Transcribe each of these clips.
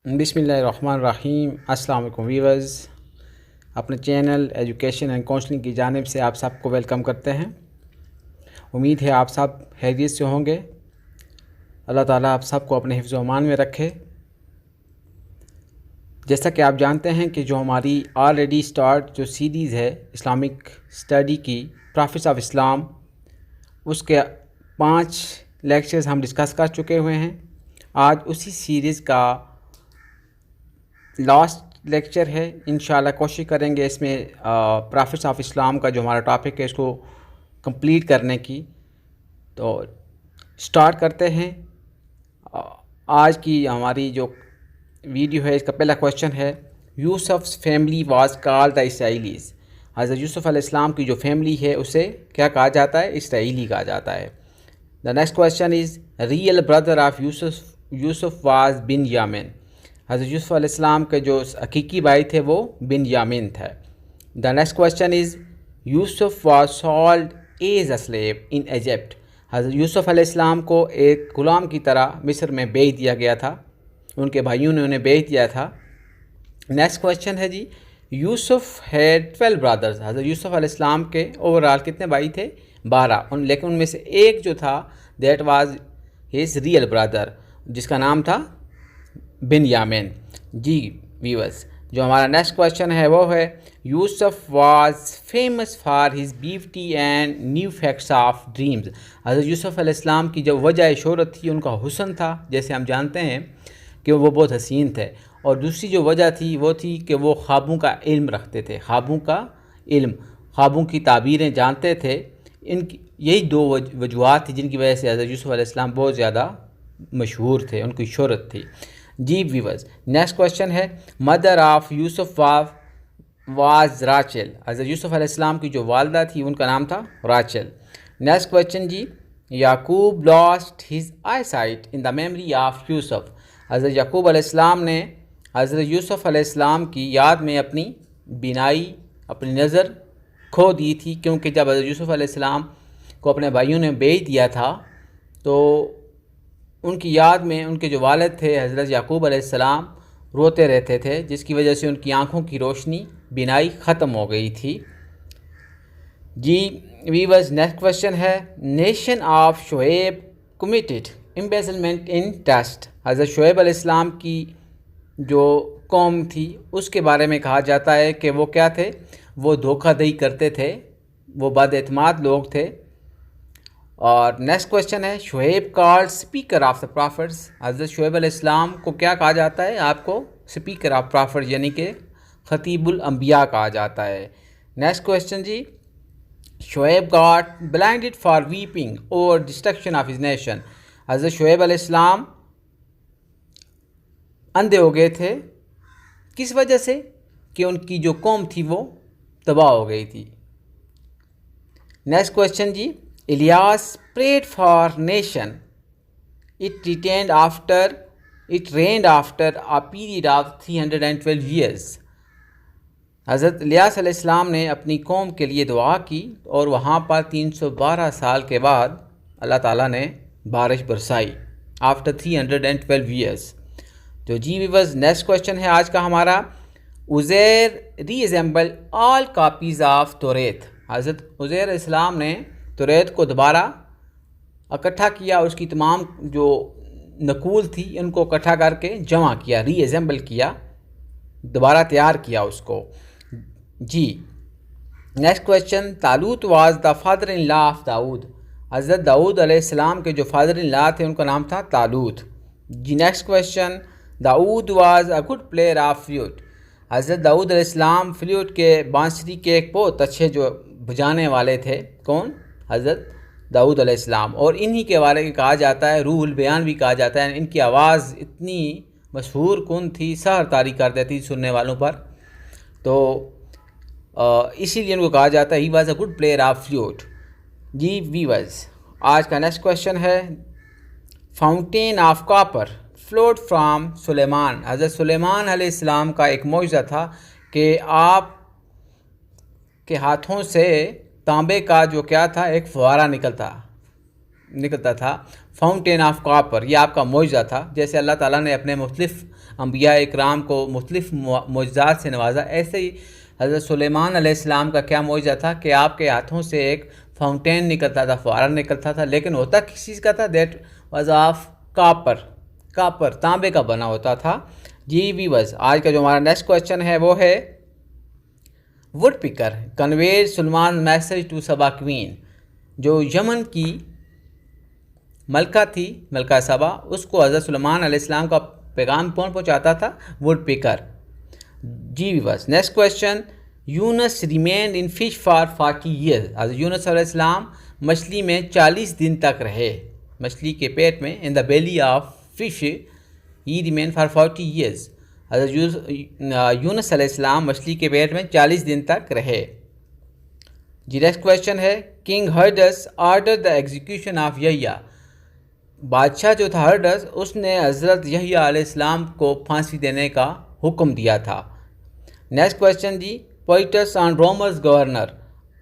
بسم اللہ الرحمن الرحیم۔ السلام علیکم ویورز، اپنے چینل ایجوکیشن اینڈ کاؤنسلنگ کی جانب سے آپ سب کو ویلکم کرتے ہیں۔ امید ہے آپ سب خیریت سے ہوں گے۔ اللہ تعالیٰ آپ سب کو اپنے حفظ و امان میں رکھے۔ جیسا کہ آپ جانتے ہیں کہ جو ہماری آلریڈی سٹارٹ جو سیریز ہے اسلامک اسٹڈی کی پرافٹس آف اسلام، اس کے 5 لیکچرز ہم ڈسکس کر چکے ہوئے ہیں۔ آج اسی سیریز کا لاسٹ لیکچر ہے۔ انشاءاللہ کوشش کریں گے اس میں پرافٹس آف اسلام کا جو ہمارا ٹاپک ہے اس کو کمپلیٹ کرنے کی۔ تو سٹارٹ کرتے ہیں۔ آج کی ہماری جو ویڈیو ہے اس کا پہلا کوشچن ہے، Yusuf's family was called the Israelites. حضرت یوسف علیہ السلام کی جو فیملی ہے اسے کیا کہا جاتا ہے؟ اسرائیلی کہا جاتا ہے۔ The next question is, real brother of Yusuf was Binyamin. حضرت یوسف علیہ السلام کے جو حقیقی بھائی تھے وہ بنیامین تھے۔ The next question is, Yusuf was sold as a slave in Egypt. حضرت یوسف علیہ السلام کو ایک غلام کی طرح مصر میں بیچ دیا گیا تھا، ان کے بھائیوں نے انہیں بیچ دیا تھا۔ نیکسٹ کوشچن ہے جی، یوسف ہیڈ 12 برادرز۔ حضرت یوسف علیہ السلام کے اوورال کتنے بھائی تھے؟ 12، لیکن ان میں سے ایک جو تھا دیٹ واز ہز ریئل برادر، جس کا نام تھا بنیامین۔ جی ویورز، جو ہمارا نیکسٹ کوشچن ہے وہ ہے، Yusuf was famous for his beauty and new facts of dreams. حضرت یوسف علیہ السلام کی جو وجہ شہرت تھی ان کا حسن تھا، جیسے ہم جانتے ہیں کہ وہ بہت حسین تھے، اور دوسری جو وجہ تھی وہ تھی کہ وہ خوابوں کا علم رکھتے تھے، خوابوں کا علم، خوابوں کی تعبیریں جانتے تھے۔ یہی 2 وجوہات تھی جن کی وجہ سے حضرت یوسف علیہ السلام بہت زیادہ مشہور تھے، ان کی شہرت تھی۔ جی ویورز، نیکسٹ کوشچن ہے، مدر آف یوسف واز راچل۔ حضرت یوسف علیہ السلام کی جو والدہ تھی ان کا نام تھا راچل۔ نیکسٹ کوشچن جی، Yaqub lost his eyesight in the memory of Yusuf. حضرت یعقوب علیہ السلام نے حضرت یوسف علیہ السلام کی یاد میں اپنی بینائی، اپنی نظر کھو دی تھی، کیونکہ جب حضرت یوسف علیہ السلام کو اپنے بھائیوں نے بیچ دیا تھا تو ان کی یاد میں ان کے جو والد تھے حضرت یعقوب علیہ السلام روتے رہتے تھے، جس کی وجہ سے ان کی آنکھوں کی روشنی، بینائی ختم ہو گئی تھی۔ جی ویورز، نیکسٹ کوشچن ہے، nation of Shoaib committed embezzlement in trust. حضرت شعیب علیہ السلام کی جو قوم تھی اس کے بارے میں کہا جاتا ہے کہ وہ کیا تھے؟ وہ دھوکہ دہی کرتے تھے، وہ بد اعتماد لوگ تھے۔ اور نیکسٹ کوشچن ہے، Shoaib called speaker of the prophets. حضرت شعیب علیہ السلام کو کیا کہا جاتا ہے؟ آپ کو اسپیکر آف پرافٹس یعنی کہ خطیب الانبیاء کہا جاتا ہے۔ نیکسٹ کوشچن جی، Shoaib got blinded for weeping over destruction of his nation. حضرت شعیب علیہ السلام اندھے ہو گئے تھے، کس وجہ سے؟ کہ ان کی جو قوم تھی وہ تباہ ہو گئی تھی۔ نیکسٹ کوشچن جی، Ilyas prayed for nation it rained after a period of 312 years۔ حضرت الیاس علیہ السلام نے اپنی قوم کے لیے دعا کی اور وہاں پر 312 سال کے بعد اللہ تعالیٰ نے بارش برسائی، آفٹر 312 years۔ تو جی ویورز، نیکسٹ کوشچن ہے آج کا ہمارا، عزیر ری ایزمبل آل کاپیز آف توریت۔ حضرت عزیر علیہ السلام نے توریت کو دوبارہ اکٹھا کیا، اس کی تمام جو نقول تھی ان کو اکٹھا کر کے جمع کیا، ری ایزمبل کیا، دوبارہ تیار کیا اس کو۔ جی next question, Talut was the father in law of Dawood. حضرت داؤد علیہ السلام کے جو فادر ان لا تھے ان کا نام تھا طالوت۔ جی next question, Dawood was a good player of flute. حضرت داؤد علیہ السلام فلیوٹ کے، بانسری کے ایک بہت اچھے جو بجانے والے تھے۔ کون؟ حضرت داؤد علیہ السلام، اور انہی کے بارے میں کہا جاتا ہے، روح البیان بھی کہا جاتا ہے، ان کی آواز اتنی مشہور کن تھی، سحر طاری کر دیتی سننے والوں پر، تو اسی لیے ان کو کہا جاتا ہے he was a good player of flute. جی ویورز، آج کا نیکسٹ کوشچن ہے، fountain of copper flowed from Sulaiman. حضرت سلیمان علیہ السلام کا ایک معجزہ تھا کہ آپ کے ہاتھوں سے تانبے کا جو کیا تھا، ایک فوارہ نکلتا، نکلتا تھا، فاؤنٹین آف کاپر، یہ آپ کا معجزہ تھا. جیسے اللہ تعالیٰ نے اپنے مختلف انبیاء اکرام کو مختلف معجزات سے نوازا، ایسے ہی حضرت سلیمان علیہ السلام کا کیا معجزہ تھا کہ آپ کے ہاتھوں سے ایک فاؤنٹین نکلتا تھا، فوارہ نکلتا تھا، لیکن ہوتا کس چیز کا تھا؟ دیٹ واز آف کاپر، تانبے کا بنا ہوتا تھا. جی ویورز، آج کا جو ہمارا نیکسٹ کویشچن ہے وہ ہے woodpecker conveys Sulaiman message to Saba queen. جو یمن کی ملکہ تھی، ملکہ سبا، اس کو حضرت سلیمان علیہ السلام کا پیغام کون پہنچاتا تھا؟ Woodpecker. جی viewers, next question, Yunus remained in fish for 40 years. حضرت یونس علیہ السلام مچھلی میں 40 دن تک رہے، مچھلی کے پیٹ میں. In the belly of fish he remain for 40 years. حضرت یونس علیہ السلام مچھلی کے پیٹ میں 40 دن تک رہے. جی نیکسٹ کویشچن ہے، king Herod's order the execution of Yahya. بادشاہ جو تھا ہرڈس، اس نے حضرت یحییٰ علیہ السلام کو پھانسی دینے کا حکم دیا تھا. نیکسٹ کویشچن جی، poets on rumours governor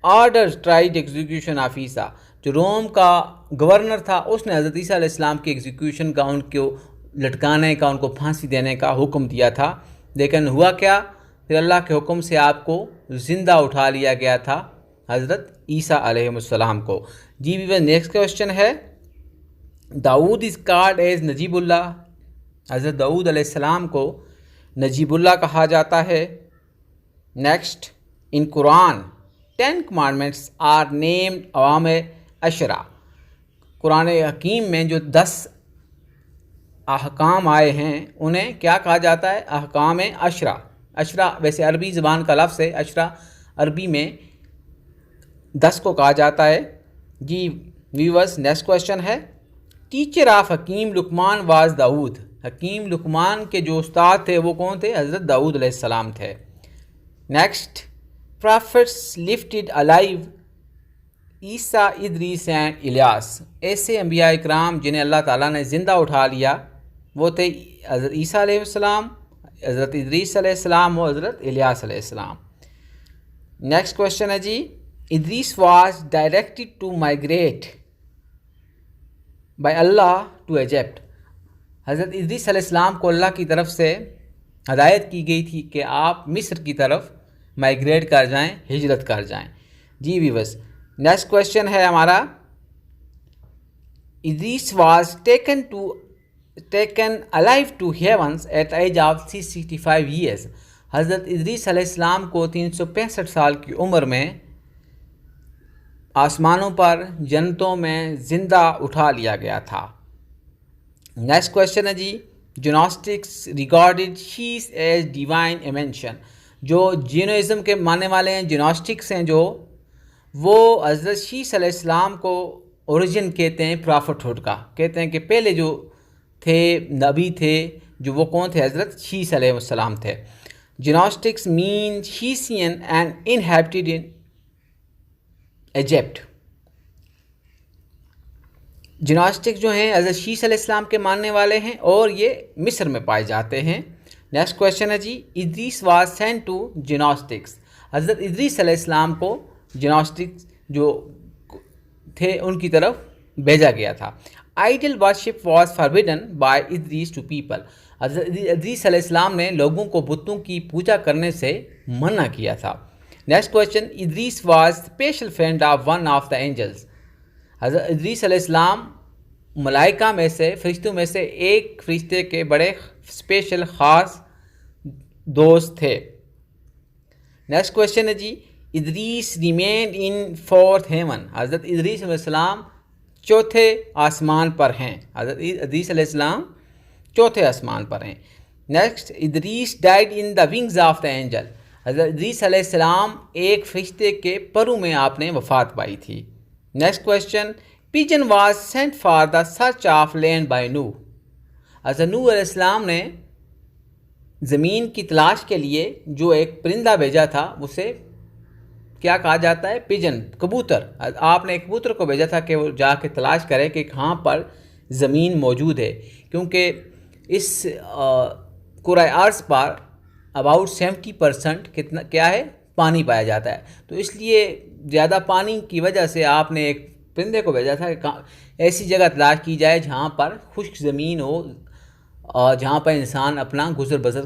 order tried execution of Isa. جو روم کا گورنر تھا، اس نے حضرت عیسیٰ علیہ السلام کی ایگزیکیوشن کا، ان کو لٹکانے کا، ان کو پھانسی دینے کا حکم دیا تھا. لیکن ہوا کیا؟ پھر اللہ کے حکم سے آپ کو زندہ اٹھا لیا گیا تھا، حضرت عیسیٰ علیہ السلام کو. جی ویور، نیکسٹ کویشچن ہے، داؤد از کالڈ ایز نجیب اللہ. حضرت داؤد علیہ السلام کو نجیب اللہ کہا جاتا ہے. Next, in Quran 10 commandments are named عوام عشرہ. قرآن حکیم میں جو 10 احکام آئے ہیں انہیں کیا کہا جاتا ہے؟ احکام عشرہ. عشرہ ویسے عربی زبان کا لفظ ہے، عشرہ عربی میں 10 کو کہا جاتا ہے. جی ویورز، نیکسٹ کویشچن ہے، ٹیچر آف حکیم لقمان واز داؤد. حکیم لقمان کے جو استاد تھے وہ کون تھے؟ حضرت داؤد علیہ السلام تھے. Next, prophets lifted alive Isa, Idris and Ilyas. ایسے انبیاء اکرام جنہیں اللہ تعالیٰ نے زندہ اٹھا لیا وہ تھے حضرت عیسیٰ علیہ السلام، حضرت ادریس علیہ السلام اور حضرت الیاس علیہ السلام. نیکسٹ کویشچن ہے جی، Idris was directed to migrate by Allah to Egypt. حضرت ادریس علیہ السلام کو اللہ کی طرف سے ہدایت کی گئی تھی کہ آپ مصر کی طرف مائگریٹ کر جائیں، ہجرت کر جائیں. جی ویورز، نیکسٹ کویشچن ہے ہمارا، Idris was taken alive to heavens at age of 365 years. حضرت ادریس علیہ السلام کو 365 سال کی عمر میں آسمانوں پر، جنتوں میں زندہ اٹھا لیا گیا تھا. نیکسٹ کویشچن ہے جی، جناسٹکس ریگارڈڈ شیس ایز ڈیوائن ایمنشن. جو جینوازم کے ماننے والے ہیں، جناسٹکس ہیں جو، وہ حضرت شیس علیہ السلام کو اوریجن کہتے ہیں پرافٹ ہوڈ کا. کہتے ہیں کہ پہلے جو تھے نبی تھے جو، وہ کون تھے؟ حضرت شیس علیہ السلام تھے. جناسٹکس مین شیسین اینڈ انہیبٹڈ ان ایجپٹ. جناسٹک جو ہیں حضرت شیس علیہ السلام کے ماننے والے ہیں اور یہ مصر میں پائے جاتے ہیں. نیکسٹ کویشچن ہے جی، ادریس واز سینٹ ٹو جناسٹکس. حضرت ادریس علیہ السلام کو جناسٹکس جو تھے ان کی طرف بھیجا گیا تھا. Idol worship was forbidden by Idris to people. حضرت ادریس علیہ السلام نے لوگوں کو بتوں کی پوجا کرنے سے منع کیا تھا. Next question, Idris was special friend of one of the angels. حضرت ادریس علیہ السلام ملائکہ میں سے، فرشتوں میں سے ایک فرشتے کے بڑے اسپیشل خاص دوست تھے. نیکسٹ کویشچن ہے جی، ادریس ریمینڈ ان فورتھ ہیون. حضرت ادریس علیہ السلام چوتھے آسمان پر ہیں. حضرت ادریس علیہ السلام چوتھے آسمان پر ہیں. Next, Idris died in the wings of the angel. حضرت ادریس علیہ السلام ایک فرشتے کے پروں میں آپ نے وفات پائی تھی. Next question, pigeon was sent for the search of land by Nuh. حضرت نوح علیہ السلام نے زمین کی تلاش کے لیے جو ایک پرندہ بھیجا تھا اسے کیا کہا جاتا ہے؟ پیجن، کبوتر. آپ نے ایک کبوتر کو بھیجا تھا کہ وہ جا کے تلاش کرے کہ کہاں پر زمین موجود ہے، کیونکہ اس کرۂ ارض پر اباؤٹ 70% کیا ہے؟ پانی پایا جاتا ہے. تو اس لیے زیادہ پانی کی وجہ سے آپ نے ایک پرندے کو بھیجا تھا کہ ایسی جگہ تلاش کی جائے جہاں پر خشک زمین ہو اور جہاں پر انسان اپنا گزر بسر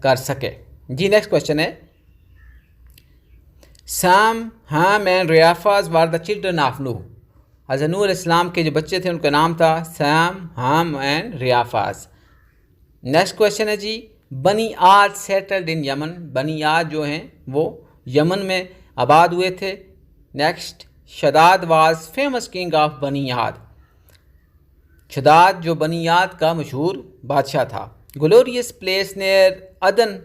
کر سکے. جی نیکسٹ کوشچن ہے سام ہام اینڈ ریافاز were the children of Nuh. حضرت نوح علیہ السلام کے جو بچے تھے ان کا نام تھا سام ہام اینڈ ریافاز. نیکسٹ کوشچن ہے جی بنی عاد سیٹلڈ ان یمن. بنی عاد جو ہیں وہ یمن میں آباد ہوئے تھے. Next Shaddad was famous king of بنی عاد. شداد جو بنی عاد کا مشہور بادشاہ تھا. گلوریس پلیس نیئر عدن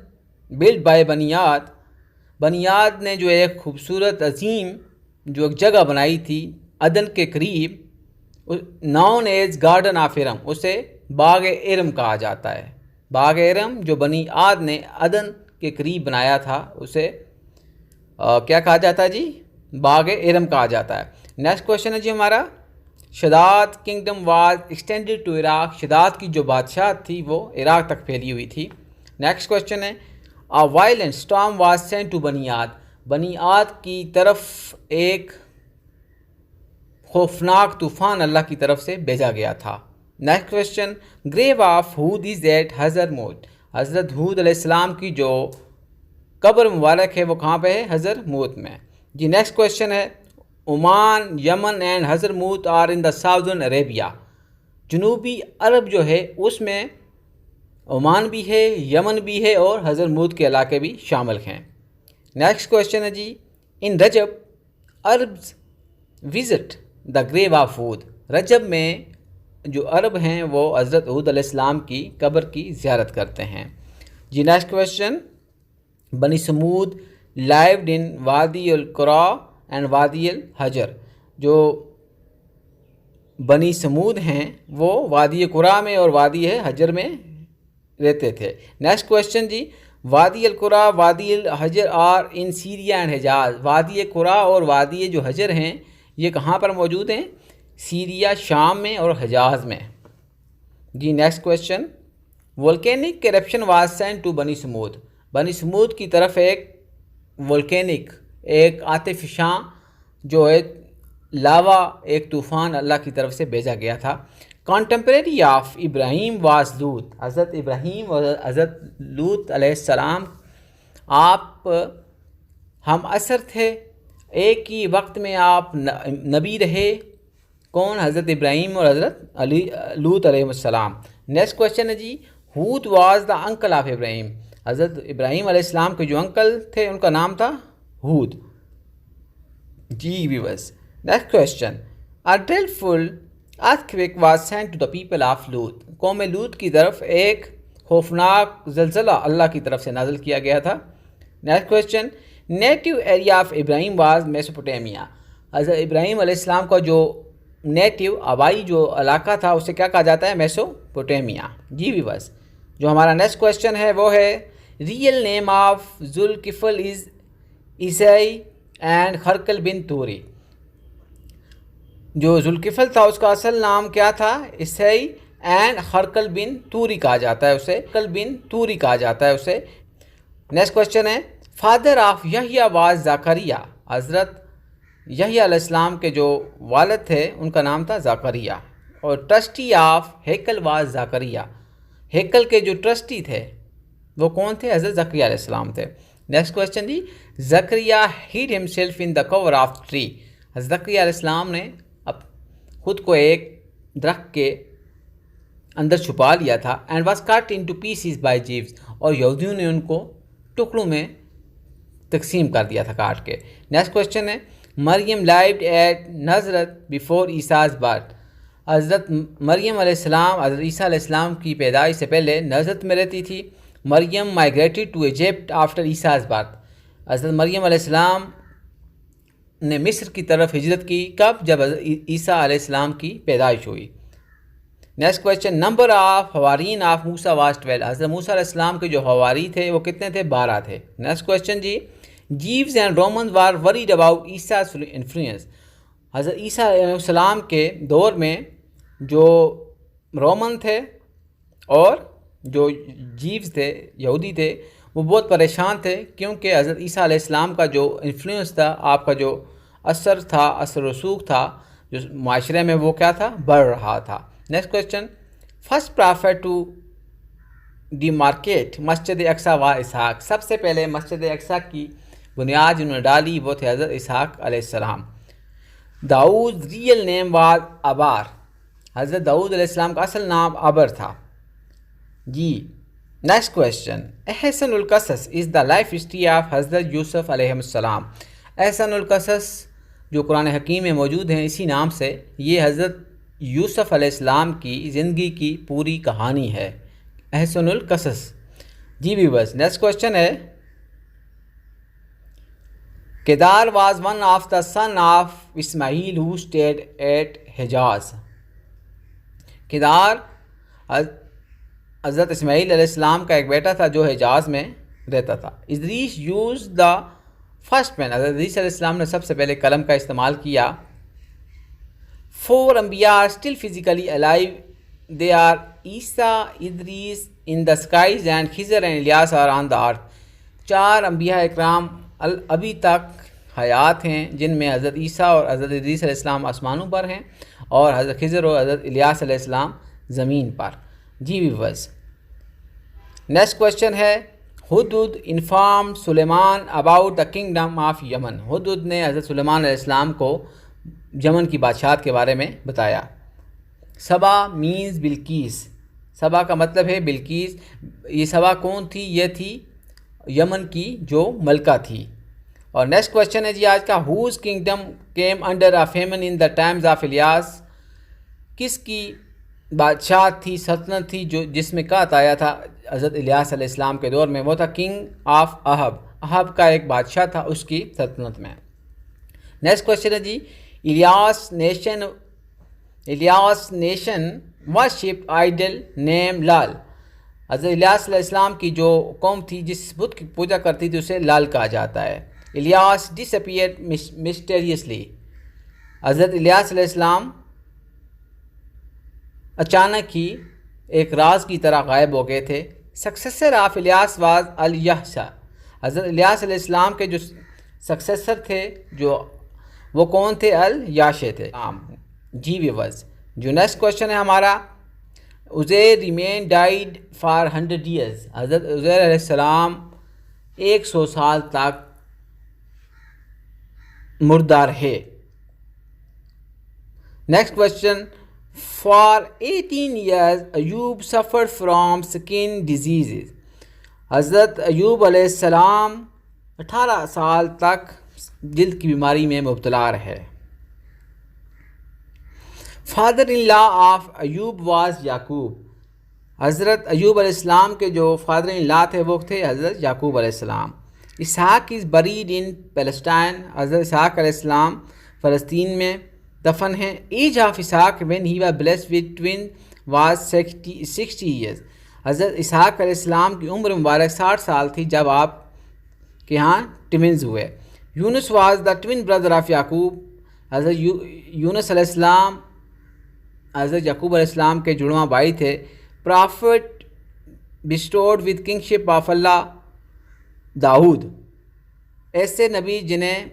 بلڈ بائی بنی عاد. بنی عاد نے جو ایک خوبصورت عظیم جو ایک جگہ بنائی تھی عدن کے قریب known as garden of Iram. اسے باغ ارم کہا جاتا ہے. باغ ارم جو بنی عاد نے عدن کے قریب بنایا تھا اسے کیا کہا جاتا ہے جی باغ ارم کہا جاتا ہے. نیکسٹ کوشچن ہے جی ہمارا Shaddad kingdom was extended to Iraq. Shaddad کی جو بادشاہت تھی وہ عراق تک پھیلی ہوئی تھی. نیکسٹ کوشچن ہے A violent storm was sent to بنی عاد. بنی عاد کی طرف ایک خوفناک طوفان اللہ کی طرف سے بھیجا گیا تھا. Next question grave of Hud is at Hadramaut. حضرت ہود علیہ السلام کی جو قبر مبارک ہے وہ کہاں پہ ہے حضر موت میں. جی نیکسٹ کوشچن ہے Oman Yemen and Hadramaut are in the southern Arabia. جنوبی عرب جو ہے اس میں عمان بھی ہے یمن بھی ہے اور حضر موت کے علاقے بھی شامل ہیں. نیکسٹ کوشچن ہے جی in Rajab Arabs visit the grave of Hud. Rajab میں جو عرب ہیں وہ حضرت ہود علیہ السلام کی قبر کی زیارت کرتے ہیں. جی نیکسٹ کوشچن بنی سمود لائیوڈ ان وادی القرا اینڈ وادی الحجر. جو بنی سمود ہیں وہ وادی قرا میں اور وادی حجر میں رہتے تھے. Next question G Wadi Alqura Wadi Alhijr are in Syria and Hijaz. Wadi Qura اور وادی جو حجر ہیں یہ کہاں پر موجود ہیں سیریا شام میں اور حجاز میں. جی next question volcanic eruption was sent to بنی سمود. بنی سمود کی طرف ایک volcanic ایک آتش فشاں جو ہے لاوا ایک طوفان اللہ کی طرف سے بھیجا گیا تھا. کنٹمپریری آف ابراہیم واز لوط. حضرت ابراہیم اور حضرت لوط علیہ السلام آپ ہم عصر تھے. ایک ہی وقت میں آپ نبی رہے. کون حضرت ابراہیم اور حضرت لوط علیہ السلام. نیکسٹ کوشچن ہے جی ہود واز دا انکل آف ابراہیم. حضرت ابراہیم علیہ السلام کے جو انکل تھے ان کا نام تھا ہود. جی viewers next question A dreadful earthquake was sent to the people of Lut. قوم لوط کی طرف ایک خوفناک زلزلہ اللہ کی طرف سے نازل کیا گیا تھا. Next question native area of Ibrahim was Mesopotamia. حضرت ابراہیم علیہ السلام کا جو نیٹو آبائی جو علاقہ تھا اسے کیا کہا جاتا ہے میسوپوٹیمیا. جی ویورز جو ہمارا نیکسٹ کوشچن ہے وہ ہے ریئل نیم آف ذوالکفل از عیسائی اینڈ خرقل بن توری. جو ذوالکفل تھا اس کا اصل نام کیا تھا عیسائی اینڈ خرقل بن توری کہا جاتا ہے اسے. خرقل بن توری کہا جاتا ہے اسے. نیکسٹ کوشچن ہے فادر آف یحییٰ واز زکریا. حضرت یحییٰ علیہ السلام کے جو والد تھے ان کا نام تھا زکریا. اور ٹرسٹی آف ہیکل واز زکریا. ہیکل کے جو ٹرسٹی تھے وہ کون تھے حضرت زکریا علیہ السلام تھے. نیکسٹ کوشچن جی Zakariya hid himself in the cover of tree. حضرت زکریا علیہ السلام نے خود کو ایک درخت کے اندر چھپا لیا تھا. And was cut into pieces by Jews. اور یہودیوں نے ان کو ٹکڑوں میں تقسیم کر دیا تھا کاٹ کے. نیکسٹ کوشچن ہے مریم لائیوڈ ایٹ نظرت بیفور عیسیٰز برتھ. حضرت مریم علیہ السلام حضرت عیسیٰ علیہ السلام کی پیدائش سے پہلے نظرت میں رہتی تھی. Maryam migrated to Egypt after Isa's birth. حضرت مریم علیہ السلام نے مصر کی طرف ہجرت کی. کب؟ جب حضرت عیسیٰ علیہ السلام کی پیدائش ہوئی. نیکسٹ کوشچن نمبر آف حوارین آف موسیٰ واز 12. حضرت موسیٰ علیہ السلام کے جو حواری تھے وہ کتنے تھے؟ 12 تھے. نیکسٹ کوشچن جی Jews and Romans were worried about Isa's influence. حضرت عیسیٰ علیہ السلام کے دور میں جو رومن تھے اور جو جیوز تھے یہودی تھے وہ بہت پریشان تھے کیونکہ حضرت عیسیٰ علیہ السلام کا جو انفلوئنس تھا آپ کا جو اثر تھا، اثر رسوخ تھا جو معاشرے میں وہ کیا تھا، بڑھ رہا تھا. Next question, first prophet to demarcate Masjid Aqsa و اسحاق. سب سے پہلے مسجد اقصیٰ کی بنیاد جنہوں نے ڈالی وہ تھے حضرت اسحاق علیہ السلام. Dawood real name was Abar. حضرت داؤد علیہ السلام کا اصل نام ابر تھا. جی next question, Ahsan al Qasas is the life history of حضرت یوسف علیہ السلام. احسن القصص جو قرآن حکیم میں موجود ہیں اسی نام سے، یہ حضرت یوسف علیہ السلام کی زندگی کی پوری کہانی ہے. احسن القصص. جی بھی بس. نیکسٹ کویشچن ہے، Kedar was one of the son of Ismail who stayed at Hijaz. Kedar حضرت اسماعیل علیہ السلام کا ایک بیٹا تھا جو حجاز میں رہتا تھا. Idris used the first pen. حضرت ادریس علیہ السلام نے سب سے پہلے قلم کا استعمال کیا. 4 انبیاء are still physically alive. They are Isa, Idris in the skies and Khizr and Ilyas are on the earth. 4 انبیاء اکرام ابھی تک حیات ہیں جن میں حضرت عیسیٰ اور حضرت ادریس علیہ السلام آسمانوں پر ہیں اور حضرت خضر اور حضرت الیاس علیہ السلام زمین پر. جی ویورز، نیکسٹ کویشچن ہے، Hudhud inform Sulaiman about the kingdom of Yemen. ہدہد نے حضرت سلیمان علیہ السلام کو یمن کی بادشاہت کے بارے میں بتایا. سبا مینز بلقیس. سبا کا مطلب ہے بلقیس. یہ سبا کون تھی؟ یہ تھی یمن کی جو ملکہ تھی. اور نیکسٹ کویشچن ہے جی آج کا، whose kingdom came under a famine in the times of Ilyas. کس کی بادشاہت تھی، سلطنت تھی جو جس میں قحط آیا تھا حضرت الیاس علیہ السلام کے دور میں؟ وہ تھا کنگ آف احب. احب کا ایک بادشاہ تھا اس کی سلطنت میں. نیکسٹ کویشچن ہے جی، الیاس نیشن ورشپ آئیڈل نیم لال. حضرت الیاس علیہ السلام کی جو قوم تھی جس بت کی پوجا کرتی تھی اسے لال کہا جاتا ہے. الیاس ڈس اپیئرڈ مسٹیریسلی. حضرت الیاس علیہ السلام اچانک ہی ایک راز کی طرح غائب ہو گئے تھے. Successor of Ilyas was Alyasa. حضرت الیاس علیہ السلام کے جو سکسیسر تھے جو وہ کون تھے؟ الیاشے تھے. جی ویورز، جو نیکسٹ کویشچن ہے ہمارا، Uzair remain died for 100 years. حضرت عزیر علیہ السلام 100 سال تک مردہ رہے. Next question, for 18 years Ayub suffered from سکن ڈیزیزز. حضرت ایوب علیہ السلام 18 سال تک جلد کی بیماری میں مبتلا رہے. Father in law of Ayub was Yaqub. حضرت ایوب علیہ السلام کے جو فادر ان لا تھے وہ تھے حضرت یعقوب علیہ السلام. Ishaq is buried in Palestine. حضرت اسحاق علیہ السلام فلسطین میں دفن ہیں. Age of Ishaq when he was blessed with twin was 60 years. حضرت اسحاق علیہ السلام کی عمر مبارک 60 سال تھی جب آپ کے ہاں ٹوینز ہوئے. Yunus was the twin brother of Yaqub. حضرت یونس علیہ السلام حضرت یعقوب علیہ السلام کے جڑواں بھائی تھے. Prophet bestowed with kingship of Allah Dawood. ایسے نبی جنہیں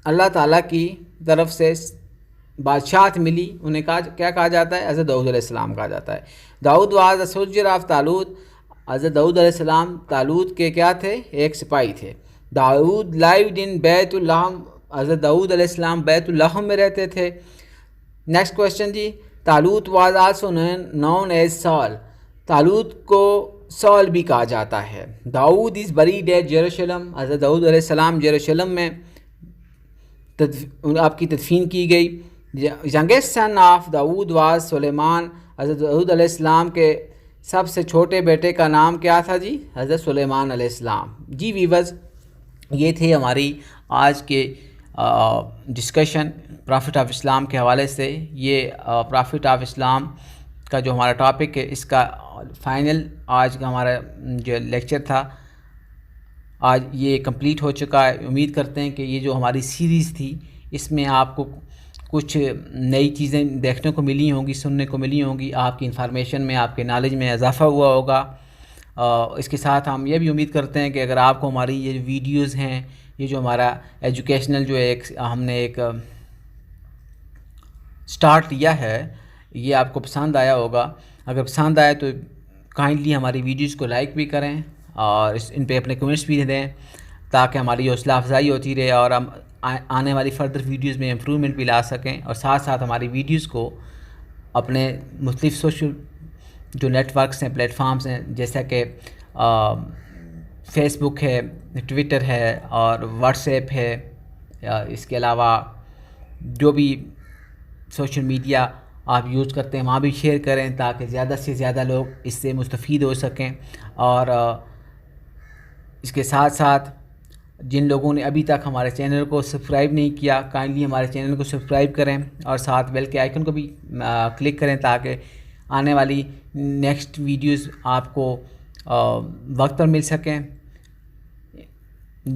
اللہ تعالیٰ کی طرف سے بادشاہت ملی انہیں کیا کہا جاتا ہے؟ حضرت داؤد علیہ السلام کہا جاتا ہے. داؤد واز اے سولجر آف طالوت. حضرت داؤد علیہ السلام طالوت کے کیا تھے؟ ایک سپاہی تھے. داؤد لائیوڈ ان بیت اللحم. حضرت داؤد علیہ السلام بیت اللحم میں رہتے تھے. نیکسٹ کویشچن جی، Talut was also known as Saul. Talut کو سال بھی کہا جاتا ہے. Dawood is buried at Jerusalem. حضرت داؤد علیہ السلام یروشلم میں آپ کی تدفین کی گئی. Youngest son of Dawood was Sulaiman. حضرت داؤد علیہ السلام کے سب سے چھوٹے بیٹے کا نام کیا تھا جی؟ حضرت سلیمان علیہ السلام. جی ویورز، یہ تھے ہماری آج کے ڈسکشن پرافٹ آف اسلام کے حوالے سے. یہ پرافٹ آف اسلام کا جو ہمارا ٹاپک ہے اس کا فائنل آج کا ہمارا جو لیکچر تھا آج یہ کمپلیٹ ہو چکا ہے. امید کرتے ہیں کہ یہ جو ہماری سیریز تھی اس میں آپ کو کچھ نئی چیزیں دیکھنے کو ملی ہوں گی، سننے کو ملی ہوں گی. آپ کی انفارمیشن میں، آپ کے نالج میں اضافہ ہوا ہوگا. اس کے ساتھ ہم یہ بھی امید کرتے ہیں کہ اگر آپ کو ہماری یہ ویڈیوز ہیں یہ جو ہمارا ایجوکیشنل جو ہم نے ایک سٹارٹ لیا ہے، یہ آپ کو پسند آیا ہوگا. اگر پسند آئے تو کائنڈلی ہماری ویڈیوز کو لائک بھی کریں اور ان پہ اپنے کمنٹس بھی دیں، تاکہ ہماری حوصلہ افزائی ہوتی رہے اور ہم آنے والی فردر ویڈیوز میں امپرومنٹ بھی لا سکیں. اور ساتھ ساتھ ہماری ویڈیوز کو اپنے مختلف سوشل جو نیٹ ورکس ہیں، پلیٹ فارمز ہیں، جیسا کہ فیس بک ہے، ٹویٹر ہے اور واٹس ایپ ہے، اس کے علاوہ جو بھی سوشل میڈیا آپ یوز کرتے ہیں وہاں بھی شیئر کریں، تاکہ زیادہ سے زیادہ لوگ اس سے مستفید ہو سکیں. اور اس کے ساتھ ساتھ جن لوگوں نے ابھی تک ہمارے چینل کو سبسکرائب نہیں کیا، کائنڈلی ہمارے چینل کو سبسکرائب کریں اور ساتھ بیل کے آئیکن کو بھی کلک کریں، تاکہ آنے والی نیکسٹ ویڈیوز آپ کو وقت پر مل سکیں.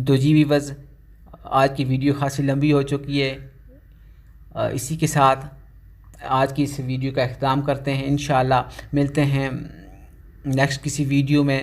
تو جی ویورز، آج کی ویڈیو خاصی لمبی ہو چکی ہے. اسی کے ساتھ آج کی اس ویڈیو کا اختتام کرتے ہیں. انشاءاللہ ملتے ہیں نیکسٹ کسی ویڈیو میں.